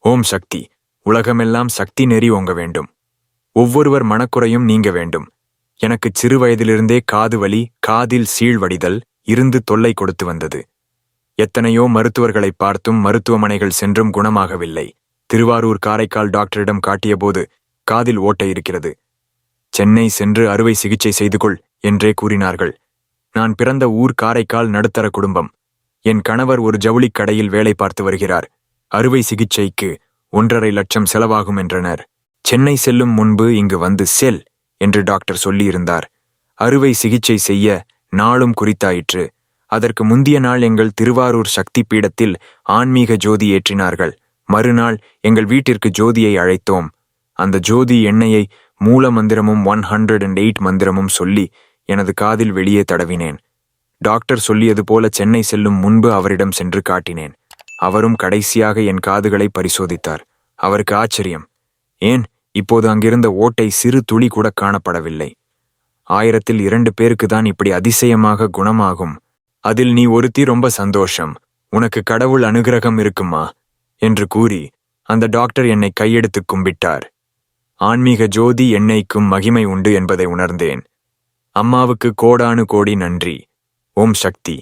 ஓம் சக்தி. உலகமெல்லாம் சக்தி நெறி ஓங்க வேண்டும். ஒவ்வொருவர் மனக்குறையும் நீங்க வேண்டும். எனக்கு சிறு வயதிலிருந்தே காது வலி, காதில் சீழ்வடிதல் இருந்து தொல்லை கொடுத்து வந்தது. எத்தனையோ மருத்துவர்களை பார்த்தும் மருத்துவமனைகள் சென்றும் குணமாகவில்லை. திருவாரூர் காரைக்கால் டாக்டரிடம் காட்டியபோது காதில் ஓட்டை இருக்கிறது, சென்னை சென்று அறுவை சிகிச்சை செய்து கொள் என்றே கூறினார்கள். நான் பிறந்த ஊர் காரைக்கால், நடுத்தர குடும்பம். என் கணவர் ஒரு ஜவுளிக் கடையில் வேலை பார்த்து வருகிறார். அறுவை சிகிச்சைக்கு 1.5 லட்சம் செலவாகும் என்றனர். சென்னை செல்லும் முன்பு இங்கு வந்து செல் என்று டாக்டர் சொல்லியிருந்தார். அறுவை சிகிச்சை செய்ய நாளும் குறித்தாயிற்று. அதற்கு முந்திய நாள் எங்கள் திருவாரூர் சக்தி பீடத்தில் ஆன்மீக ஜோதி ஏற்றினார்கள். மறுநாள் எங்கள் வீட்டிற்கு ஜோதியை அழைத்தோம். அந்த ஜோதி எண்ணெயை மூல மந்திரமும் 108 மந்திரமும் சொல்லி எனது காதில் வெளியே தடவினேன். டாக்டர் சொல்லியது போல சென்னை செல்லும் முன்பு அவரிடம் சென்று காட்டினேன். அவரும் கடைசியாக என் காதுகளை பரிசோதித்தார். அவருக்கு ஆச்சரியம். ஏன், இப்போது அங்கிருந்த ஓட்டை சிறு துளி கூட காணப்படவில்லை. 1000ல் 2 பேருக்கு தான் இப்படி அதிசயமாக குணமாகும். அதில் நீ ஒருத்தி, ரொம்ப சந்தோஷம். உனக்கு கடவுள் அனுகிரகம் இருக்குமா என்று கூறி அந்த டாக்டர் என்னை கையெடுத்து கும்பிட்டார். ஆன்மீக ஜோதி எண்ணெய்க்கும் மகிமை உண்டு என்பதை உணர்ந்தேன். அம்மாவுக்கு கோடானு கோடி நன்றி. ஓம் சக்தி.